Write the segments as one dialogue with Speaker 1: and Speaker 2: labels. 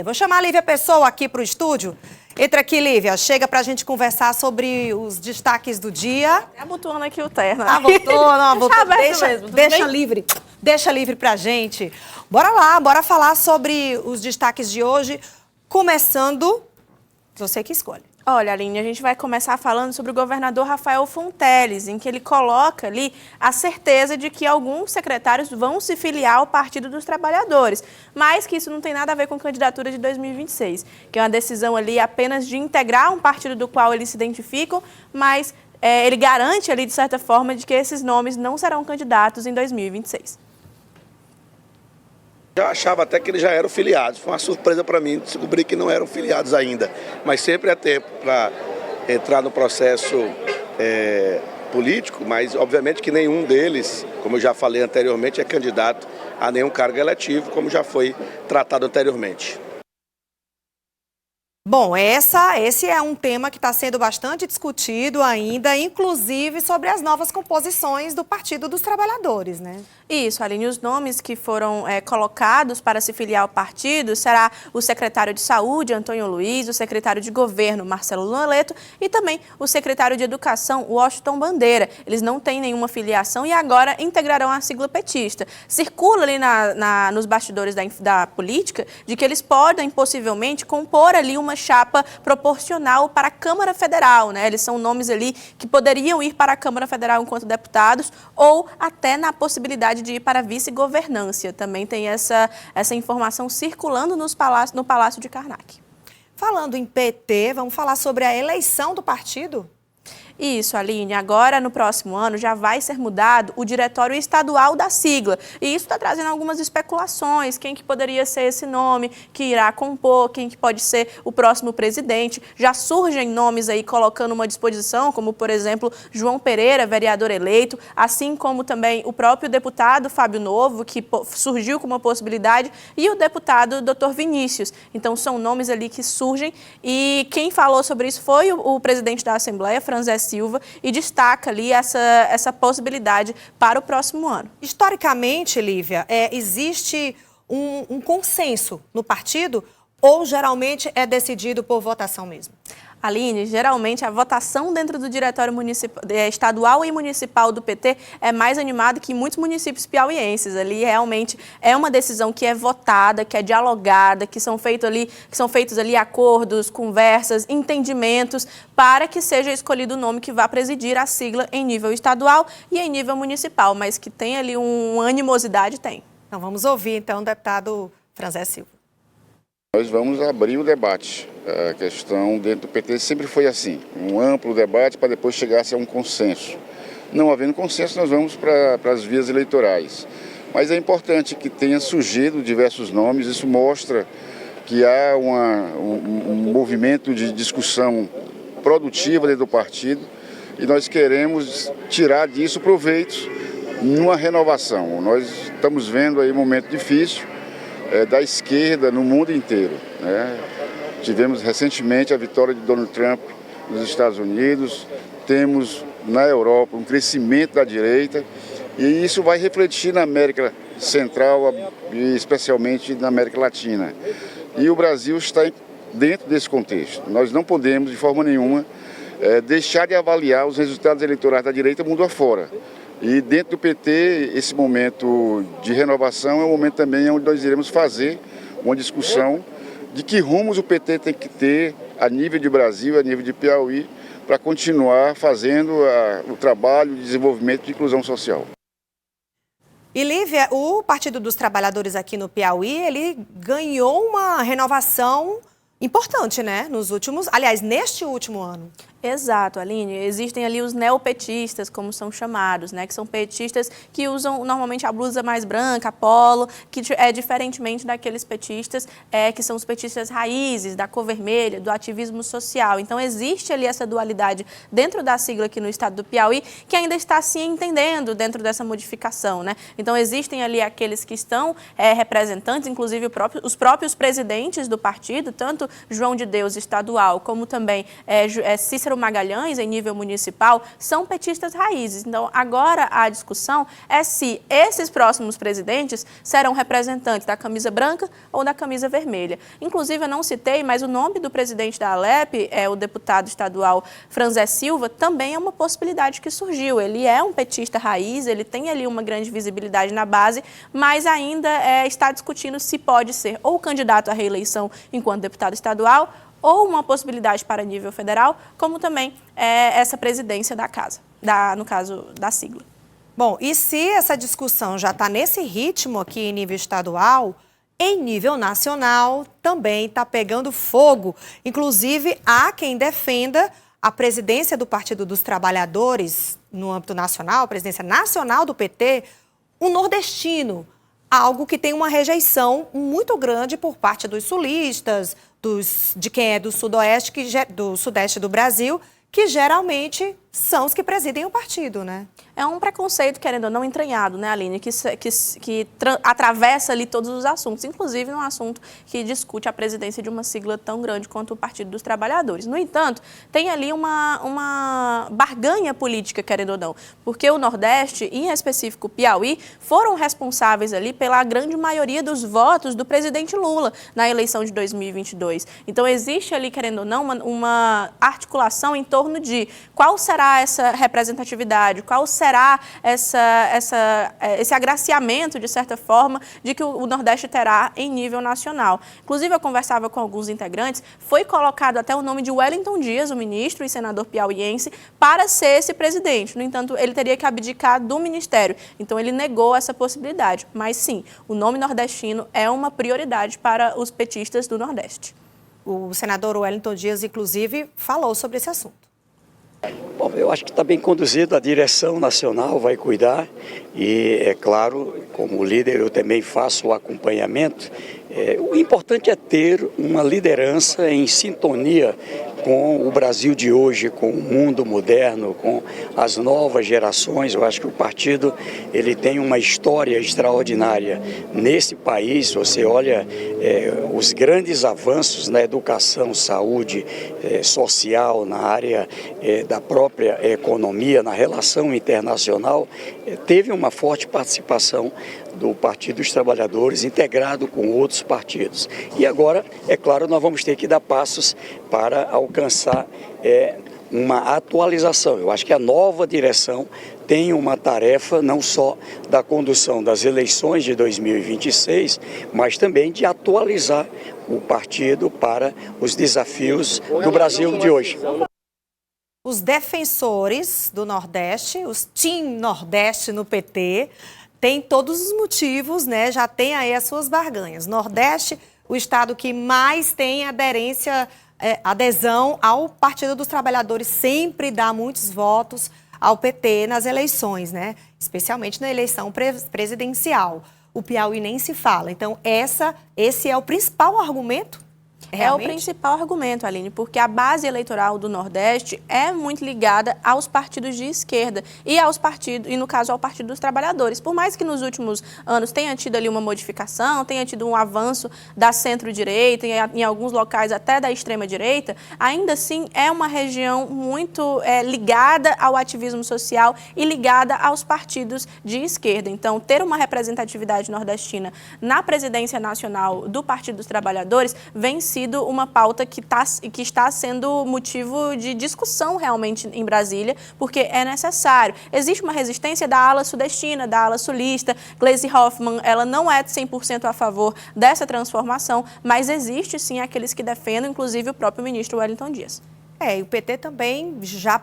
Speaker 1: Eu vou chamar a Lívia Pessoa aqui para o estúdio. Entra aqui, Lívia. Chega para a gente conversar sobre os destaques do dia.
Speaker 2: Abotoando aqui o terno.
Speaker 1: Ah, botou, não, botou. Deixa livre para a gente. Bora lá, bora falar sobre os destaques de hoje. Começando, você que escolhe.
Speaker 2: Olha, Aline, a gente vai começar falando sobre o governador Rafael Fonteles, em que ele coloca ali a certeza de que alguns secretários vão se filiar ao Partido dos Trabalhadores, mas que isso não tem nada a ver com a candidatura de 2026, que é uma decisão ali apenas de integrar um partido do qual eles se identificam, mas ele garante ali, de certa forma, de que esses nomes não serão candidatos em 2026.
Speaker 3: Eu achava até que eles já eram filiados. Foi uma surpresa para mim descobrir que não eram filiados ainda. Mas sempre é tempo para entrar no processo político, mas obviamente que nenhum deles, como eu já falei anteriormente, é candidato a nenhum cargo eletivo, como já foi tratado anteriormente.
Speaker 1: Bom, esse é um tema que está sendo bastante discutido ainda, inclusive sobre as novas composições do Partido dos Trabalhadores, né?
Speaker 2: Isso, Aline, os nomes que foram colocados para se filiar ao partido será o secretário de Saúde, Antônio Luiz, o secretário de Governo, Marcelo Noleto, e também o secretário de Educação, Washington Bandeira. Eles não têm nenhuma filiação e agora integrarão a sigla petista. Circula ali nos bastidores da política de que eles podem, possivelmente, compor ali uma chapa proporcional para a Câmara Federal, né? Eles são nomes ali que poderiam ir para a Câmara Federal enquanto deputados ou até na possibilidade de ir para a vice-governância. Também tem essa informação circulando no Palácio de Karnak.
Speaker 1: Falando em PT, vamos falar sobre a eleição do partido?
Speaker 2: Isso, Aline. Agora, no próximo ano, já vai ser mudado o diretório estadual da sigla. E isso está trazendo algumas especulações. Quem que poderia ser esse nome que irá compor, quem que pode ser o próximo presidente. Já surgem nomes aí colocando uma disposição, como, por exemplo, João Pereira, vereador eleito, assim como também o próprio deputado Fábio Novo, que surgiu com uma possibilidade, e o deputado Dr. Vinícius. Então, são nomes ali que surgem. E quem falou sobre isso foi o presidente da Assembleia, Franzé Silva, e destaca ali essa possibilidade para o próximo ano.
Speaker 1: Historicamente, Lívia, existe um consenso no partido ou geralmente é decidido por votação mesmo?
Speaker 2: Aline, geralmente a votação dentro do diretório estadual e municipal do PT é mais animada que em muitos municípios piauienses. Ali realmente é uma decisão que é votada, que é dialogada, que são feitos ali acordos, conversas, entendimentos para que seja escolhido o nome que vá presidir a sigla em nível estadual e em nível municipal, mas que tem ali uma animosidade, tem.
Speaker 1: Então vamos ouvir então o deputado Franzé Silva.
Speaker 4: Nós vamos abrir o debate. A questão dentro do PT sempre foi assim, um amplo debate para depois chegar-se a um consenso. Não havendo consenso, nós vamos para as vias eleitorais. Mas é importante que tenha surgido diversos nomes, isso mostra que há um movimento de discussão produtiva dentro do partido e nós queremos tirar disso proveitos numa renovação. Nós estamos vendo aí um momento difícil da esquerda no mundo inteiro, né? Tivemos recentemente a vitória de Donald Trump nos Estados Unidos, temos na Europa um crescimento da direita e isso vai refletir na América Central e especialmente na América Latina. E o Brasil está dentro desse contexto. Nós não podemos, de forma nenhuma, deixar de avaliar os resultados eleitorais da direita mundo afora. E dentro do PT, esse momento de renovação é um momento também onde nós iremos fazer uma discussão de que rumos o PT tem que ter a nível de Brasil, a nível de Piauí, para continuar fazendo o trabalho de desenvolvimento de inclusão social.
Speaker 1: E Lívia, o Partido dos Trabalhadores aqui no Piauí, ele ganhou uma renovação importante, né? Neste último ano.
Speaker 2: Exato, Aline. Existem ali os neopetistas, como são chamados, né? Que são petistas que usam normalmente a blusa mais branca, polo, que é diferentemente daqueles petistas que são os petistas raízes, da cor vermelha, do ativismo social. Então, existe ali essa dualidade dentro da sigla aqui no estado do Piauí, que ainda está se entendendo dentro dessa modificação, né? Então, existem ali aqueles que estão representantes, inclusive os próprios presidentes do partido, tanto João de Deus estadual, como também Cícero Cícero Magalhães, em nível municipal, são petistas raízes. Então, agora a discussão é se esses próximos presidentes serão representantes da camisa branca ou da camisa vermelha. Inclusive, eu não citei, mas o nome do presidente da Alep, o deputado estadual Franzé Silva, também é uma possibilidade que surgiu. Ele é um petista raiz, ele tem ali uma grande visibilidade na base, mas ainda está discutindo se pode ser ou candidato à reeleição enquanto deputado estadual ou uma possibilidade para nível federal, como também essa presidência da casa, no caso da sigla.
Speaker 1: Bom, e se essa discussão já está nesse ritmo aqui em nível estadual, em nível nacional também está pegando fogo. Inclusive, há quem defenda a presidência do Partido dos Trabalhadores no âmbito nacional, a presidência nacional do PT, um nordestino, algo que tem uma rejeição muito grande por parte dos sulistas, de quem é do sudoeste, do sudeste do Brasil, que geralmente são os que presidem o partido, né?
Speaker 2: É um preconceito, querendo ou não, entranhado, né, Aline, que atravessa ali todos os assuntos, inclusive num assunto que discute a presidência de uma sigla tão grande quanto o Partido dos Trabalhadores. No entanto, tem ali uma barganha política, querendo ou não, porque o Nordeste, e em específico o Piauí, foram responsáveis ali pela grande maioria dos votos do presidente Lula na eleição de 2022. Então, existe ali, querendo ou não, uma articulação em torno de qual será essa representatividade, qual será esse agraciamento, de certa forma, de que o Nordeste terá em nível nacional. Inclusive, eu conversava com alguns integrantes, foi colocado até o nome de Wellington Dias, o ministro e senador piauiense, para ser esse presidente. No entanto, ele teria que abdicar do ministério. Então, ele negou essa possibilidade. Mas, sim, o nome nordestino é uma prioridade para os petistas do Nordeste.
Speaker 1: O senador Wellington Dias, inclusive, falou sobre esse assunto.
Speaker 5: Bom, eu acho que está bem conduzido, a direção nacional vai cuidar e, é claro, como líder eu também faço o acompanhamento. O importante é ter uma liderança em sintonia com o Brasil de hoje, com o mundo moderno, com as novas gerações. Eu acho que o partido ele tem uma história extraordinária nesse país. Você olha os grandes avanços na educação, saúde, social, na área da própria economia, na relação internacional, teve uma forte participação do Partido dos Trabalhadores, integrado com outros partidos. E agora, é claro, nós vamos ter que dar passos para alcançar uma atualização. Eu acho que a nova direção tem uma tarefa não só da condução das eleições de 2026, mas também de atualizar o partido para os desafios do Brasil de hoje.
Speaker 1: Os defensores do Nordeste, os Team Nordeste no PT, têm todos os motivos, né? Já tem aí as suas barganhas. Nordeste, o estado que mais tem adesão ao Partido dos Trabalhadores, sempre dá muitos votos ao PT nas eleições, né? Especialmente na eleição presidencial. O Piauí nem se fala. Então, esse é o principal argumento? Realmente?
Speaker 2: É o principal argumento, Aline, porque a base eleitoral do Nordeste é muito ligada aos partidos de esquerda e no caso ao Partido dos Trabalhadores. Por mais que nos últimos anos tenha tido ali uma modificação, tenha tido um avanço da centro-direita, em alguns locais até da extrema-direita, ainda assim é uma região muito ligada ao ativismo social e ligada aos partidos de esquerda. Então, ter uma representatividade nordestina na presidência nacional do Partido dos Trabalhadores vem sido uma pauta que está sendo motivo de discussão realmente em Brasília, porque é necessário. Existe uma resistência da ala sudestina, da ala sulista. Gleisi Hoffmann, ela não é 100% a favor dessa transformação, mas existe sim aqueles que defendem, inclusive o próprio ministro Wellington Dias.
Speaker 1: E o PT também já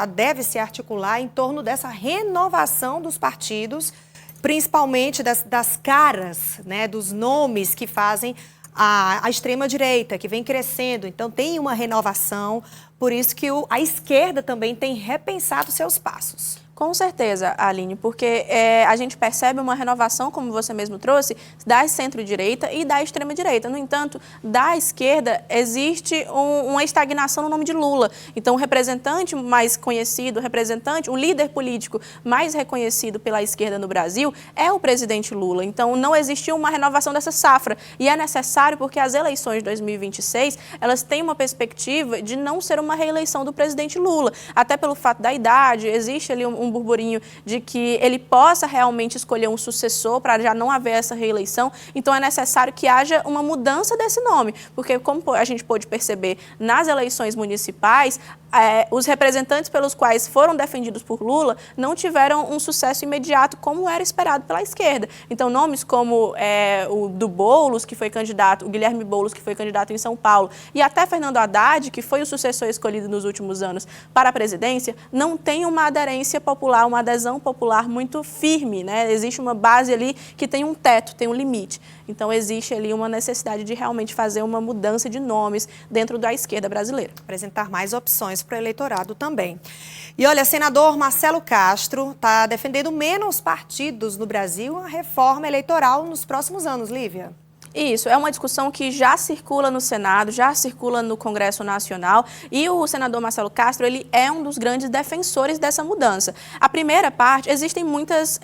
Speaker 1: deve se articular em torno dessa renovação dos partidos, principalmente das caras, né, dos nomes que fazem a extrema-direita, que vem crescendo. Então, tem uma renovação, por isso que a esquerda também tem repensado seus passos.
Speaker 2: Com certeza, Aline, porque a gente percebe uma renovação, como você mesmo trouxe, da centro-direita e da extrema-direita. No entanto, da esquerda existe uma estagnação no nome de Lula. Então, o representante mais conhecido, o líder político mais reconhecido pela esquerda no Brasil é o presidente Lula. Então, não existiu uma renovação dessa safra. E é necessário porque as eleições de 2026, elas têm uma perspectiva de não ser uma reeleição do presidente Lula. Até pelo fato da idade, existe ali um burburinho de que ele possa realmente escolher um sucessor para já não haver essa reeleição. Então, é necessário que haja uma mudança desse nome, porque como a gente pôde perceber nas eleições municipais, os representantes pelos quais foram defendidos por Lula não tiveram um sucesso imediato como era esperado pela esquerda. Então, nomes como o do Boulos, que foi candidato, o Guilherme Boulos, que foi candidato em São Paulo, e até Fernando Haddad, que foi o sucessor escolhido nos últimos anos para a presidência, não tem uma aderência popular, uma adesão popular muito firme, né? Existe uma base ali que tem um teto, tem um limite. Então, existe ali uma necessidade de realmente fazer uma mudança de nomes dentro da esquerda brasileira.
Speaker 1: Apresentar mais opções para o eleitorado também. E olha, senador Marcelo Castro está defendendo menos partidos no Brasil, a reforma eleitoral nos próximos anos, Lívia.
Speaker 2: Isso, é uma discussão que já circula no Senado, já circula no Congresso Nacional e o senador Marcelo Castro, ele é um dos grandes defensores dessa mudança. A primeira parte, existem muitas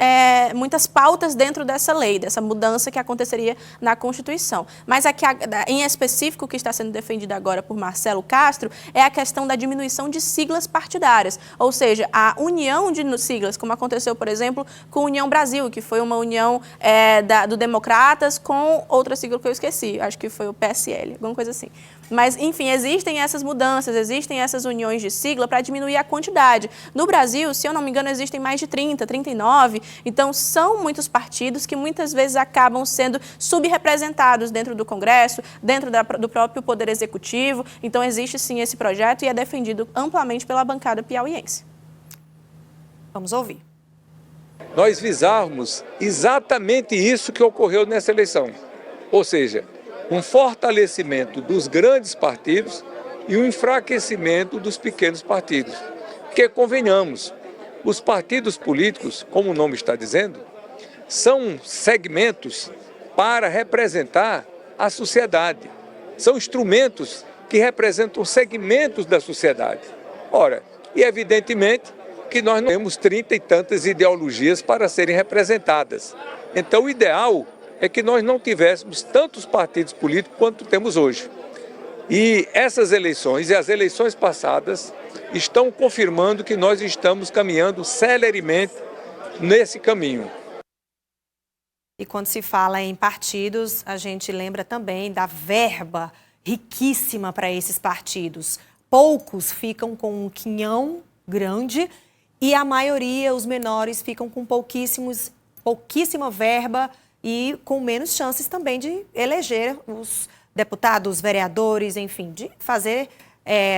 Speaker 2: pautas dentro dessa lei, dessa mudança que aconteceria na Constituição. Mas aqui, em específico, o que está sendo defendido agora por Marcelo Castro é a questão da diminuição de siglas partidárias, ou seja, a união de siglas, como aconteceu, por exemplo, com a União Brasil, que foi uma união do Democratas com outras sigla que eu esqueci, acho que foi o PSL, alguma coisa assim. Mas, enfim, existem essas mudanças, existem essas uniões de sigla para diminuir a quantidade. No Brasil, se eu não me engano, existem mais de 30, 39, então são muitos partidos que muitas vezes acabam sendo subrepresentados dentro do Congresso, dentro do próprio Poder Executivo. Então, existe sim esse projeto e é defendido amplamente pela bancada piauiense.
Speaker 1: Vamos ouvir.
Speaker 6: Nós visávamos exatamente isso que ocorreu nessa eleição. Ou seja, um fortalecimento dos grandes partidos e um enfraquecimento dos pequenos partidos. Porque, convenhamos, os partidos políticos, como o nome está dizendo, são segmentos para representar a sociedade. São instrumentos que representam segmentos da sociedade. Ora, e evidentemente que nós não temos 30 e tantas ideologias para serem representadas. Então, o ideal é que nós não tivéssemos tantos partidos políticos quanto temos hoje. E essas eleições e as eleições passadas estão confirmando que nós estamos caminhando celeremente nesse caminho.
Speaker 1: E quando se fala em partidos, a gente lembra também da verba riquíssima para esses partidos. Poucos ficam com um quinhão grande e a maioria, os menores, ficam com pouquíssima verba e com menos chances também de eleger os deputados, vereadores, enfim, de fazer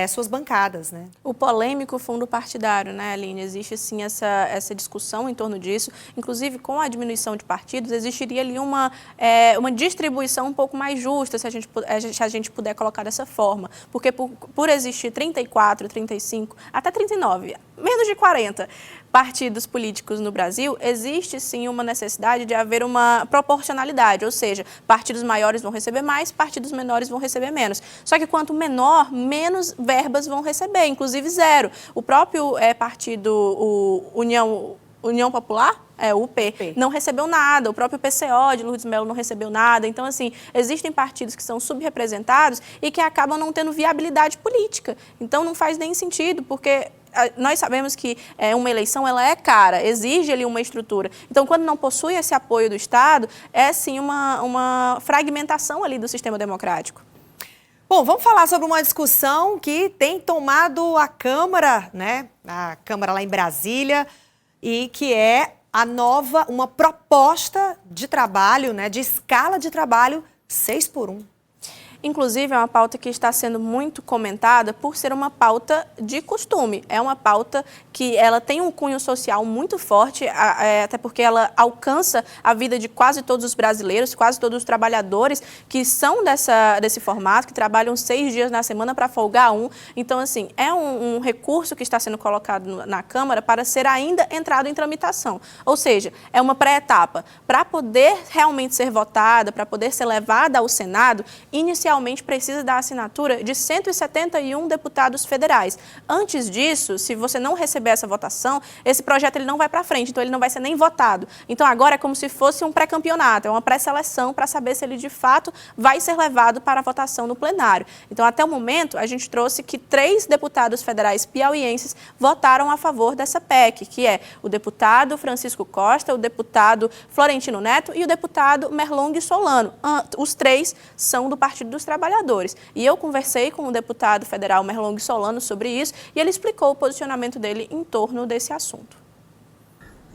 Speaker 1: suas bancadas, né?
Speaker 2: O polêmico fundo partidário, né, Aline? Existe, sim, essa discussão em torno disso. Inclusive, com a diminuição de partidos, existiria ali uma distribuição um pouco mais justa, se a gente puder colocar dessa forma. Porque por existir 34, 35, até 39, menos de 40 partidos políticos no Brasil, existe, sim, uma necessidade de haver uma proporcionalidade, ou seja, partidos maiores vão receber mais, partidos menores vão receber menos. Só que quanto menor, menos verbas vão receber, inclusive zero. O próprio partido União Popular, UP, não recebeu nada, o próprio PCO de Lourdes Mello não recebeu nada. Então, assim, existem partidos que são subrepresentados e que acabam não tendo viabilidade política. Então, não faz nem sentido, porque nós sabemos que uma eleição ela é cara, exige ali uma estrutura. Então, quando não possui esse apoio do Estado, é sim uma fragmentação ali do sistema democrático.
Speaker 1: Bom, vamos falar sobre uma discussão que tem tomado a Câmara, né? A Câmara lá em Brasília, e que é uma proposta de trabalho, né? De escala de trabalho 6x1.
Speaker 2: Inclusive, é uma pauta que está sendo muito comentada por ser uma pauta de costume. É uma pauta que ela tem um cunho social muito forte, até porque ela alcança a vida de quase todos os brasileiros, quase todos os trabalhadores que são desse formato, que trabalham 6 dias na semana para folgar um. Então, assim, é um recurso que está sendo colocado na Câmara para ser ainda entrado em tramitação. Ou seja, é uma pré-etapa. Para poder realmente ser votada, para poder ser levada ao Senado, inicialmente precisa da assinatura de 171 deputados federais. Antes disso, se você não receber essa votação, esse projeto ele não vai para frente, então ele não vai ser nem votado. Então agora é como se fosse um pré-campeonato, é uma pré-seleção para saber se ele de fato vai ser levado para a votação no plenário. Então até o momento a gente trouxe que 3 deputados federais piauienses votaram a favor dessa PEC, que é o deputado Francisco Costa, o deputado Florentino Neto e o deputado Merlong Solano. Os 3 são do Partido dos Trabalhadores. E eu conversei com o deputado federal Merlong Solano sobre isso e ele explicou o posicionamento dele em torno desse assunto.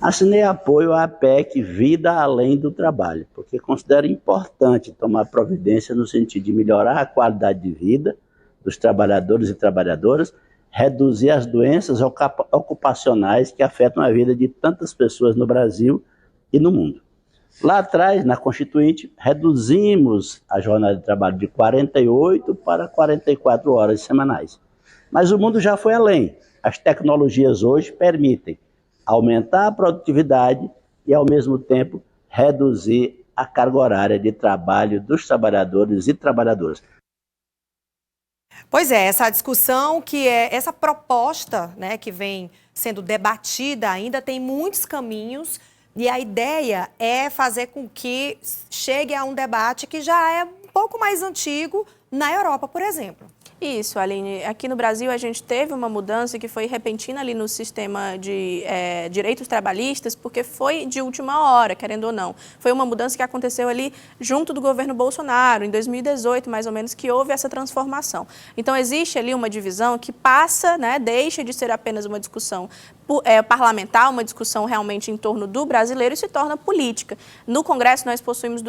Speaker 7: Assinei apoio à PEC Vida Além do Trabalho, porque considero importante tomar providência no sentido de melhorar a qualidade de vida dos trabalhadores e trabalhadoras, reduzir as doenças ocupacionais que afetam a vida de tantas pessoas no Brasil e no mundo. Lá atrás, na Constituinte, reduzimos a jornada de trabalho de 48 para 44 horas semanais. Mas o mundo já foi além. As tecnologias hoje permitem aumentar a produtividade e, ao mesmo tempo, reduzir a carga horária de trabalho dos trabalhadores e trabalhadoras.
Speaker 1: Pois é, essa discussão essa proposta, né, que vem sendo debatida ainda tem muitos caminhos e a ideia é fazer com que chegue a um debate que já é um pouco mais antigo na Europa, por exemplo.
Speaker 2: Isso, Aline. Aqui no Brasil a gente teve uma mudança que foi repentina ali no sistema de direitos trabalhistas, porque foi de última hora, querendo ou não. Foi uma mudança que aconteceu ali junto do governo Bolsonaro, em 2018, mais ou menos, que houve essa transformação. Então existe ali uma divisão que passa, né, deixa de ser apenas uma discussão parlamentar, uma discussão realmente em torno do brasileiro e se torna política. No Congresso nós possuímos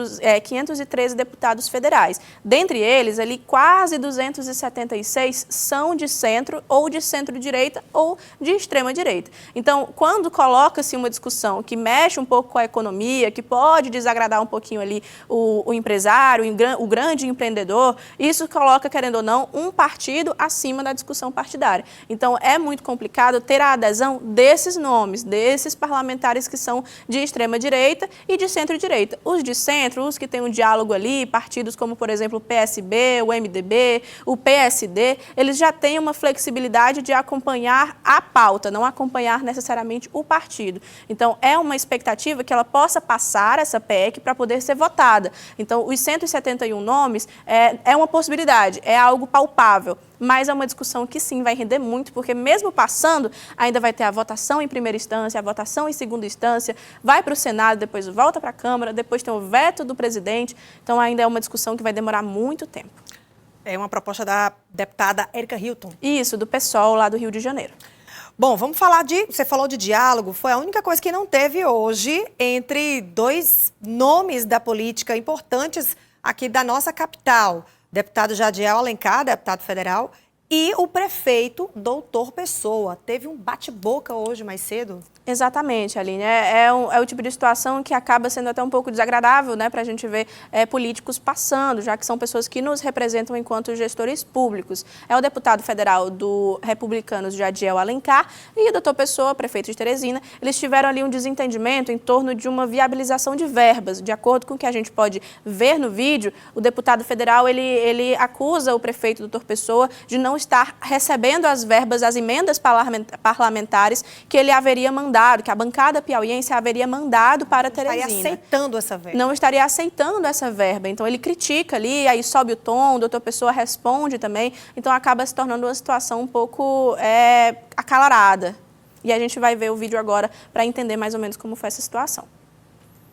Speaker 2: 513 deputados federais. Dentre eles, ali quase 276 são de centro ou de centro-direita ou de extrema-direita. Então, quando coloca-se uma discussão que mexe um pouco com a economia, que pode desagradar um pouquinho ali o empresário, o grande empreendedor, isso coloca, querendo ou não, um partido acima da discussão partidária. Então, é muito complicado ter a adesão desses nomes, desses parlamentares que são de extrema-direita e de centro-direita. Os de centro, os que têm um diálogo ali, partidos como, por exemplo, o PSB, o MDB, o PSD, eles já têm uma flexibilidade de acompanhar a pauta, não acompanhar necessariamente o partido. Então, é uma expectativa que ela possa passar essa PEC para poder ser votada. Então, os 171 nomes é uma possibilidade, é algo palpável. Mas é uma discussão que sim vai render muito, porque mesmo passando, ainda vai ter a votação em primeira instância, a votação em segunda instância, vai para o Senado, depois volta para a Câmara, depois tem o veto do presidente. Então ainda é uma discussão que vai demorar muito tempo.
Speaker 1: É uma proposta da deputada Érica Hilton.
Speaker 2: Isso, do PSOL lá do Rio de Janeiro.
Speaker 1: Bom, vamos falar você falou de diálogo, foi a única coisa que não teve hoje entre 2 nomes da política importantes aqui da nossa capital. Deputado Jadiel Alencar, deputado federal, e o prefeito, doutor Pessoa. Teve um bate-boca hoje mais cedo.
Speaker 2: Exatamente, Aline. É o tipo de situação que acaba sendo até um pouco desagradável, né, para a gente ver políticos passando, já que são pessoas que nos representam enquanto gestores públicos. É o deputado federal do Republicanos, Jadiel Alencar, e o doutor Pessoa, prefeito de Teresina. Eles tiveram ali um desentendimento em torno de uma viabilização de verbas. De acordo com o que a gente pode ver no vídeo, o deputado federal ele acusa o prefeito, doutor Pessoa, de não estar recebendo as verbas, as emendas parlamentares que ele haveria mandado, que a bancada piauiense haveria mandado para Teresina.
Speaker 1: Não estaria aceitando essa verba.
Speaker 2: Não estaria aceitando essa verba. Então, ele critica ali, aí sobe o tom, o doutor Pessoa responde também. Então, acaba se tornando uma situação um pouco acalorada. E a gente vai ver o vídeo agora para entender mais ou menos como foi essa situação.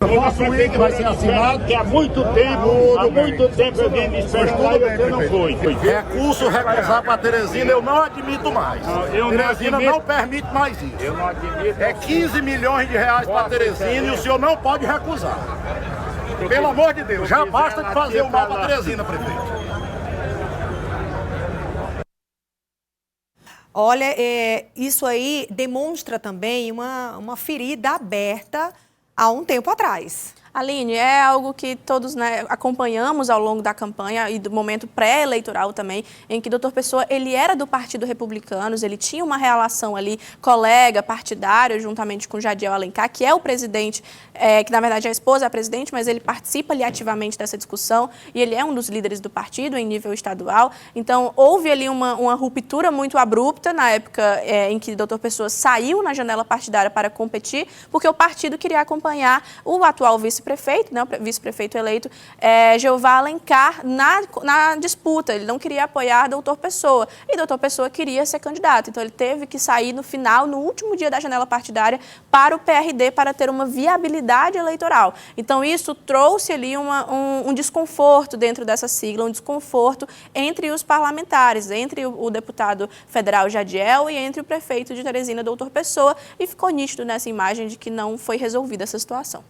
Speaker 8: Eu assumi que vai ser assinado, que há muito tempo eu venho me esperando e você não foi.
Speaker 9: Recurso recusar para Teresina eu não admito mais. Teresina não permite mais isso.
Speaker 8: Eu não admito.
Speaker 9: É 15 milhões de reais para Teresina e o senhor não pode recusar. Pelo amor de Deus, já basta de fazer o mal para Teresina, prefeito.
Speaker 1: Olha, isso aí demonstra também uma ferida aberta há um tempo atrás.
Speaker 2: Aline, é algo que todos, né, acompanhamos ao longo da campanha e do momento pré-eleitoral também, em que o Dr. Pessoa, ele era do Partido Republicanos, ele tinha uma relação ali, colega, partidário, juntamente com Jadiel Alencar, que é o presidente, que na verdade a esposa é a presidente, mas ele participa ali ativamente dessa discussão e ele é um dos líderes do partido em nível estadual. Então, houve ali uma ruptura muito abrupta na época em que o Dr. Pessoa saiu na janela partidária para competir, porque o partido queria acompanhar o atual vice-prefeito, né, o vice-prefeito eleito, Jeová Alencar, na disputa. Ele não queria apoiar Dr. Pessoa. E Dr. Pessoa queria ser candidato. Então, ele teve que sair no final, no último dia da janela partidária, para o PRD, para ter uma viabilidade eleitoral. Então, isso trouxe ali um desconforto dentro dessa sigla, um desconforto entre os parlamentares, entre o deputado federal Jadiel e entre o prefeito de Teresina, Dr. Pessoa, e ficou nítido nessa imagem de que não foi resolvida essa situação.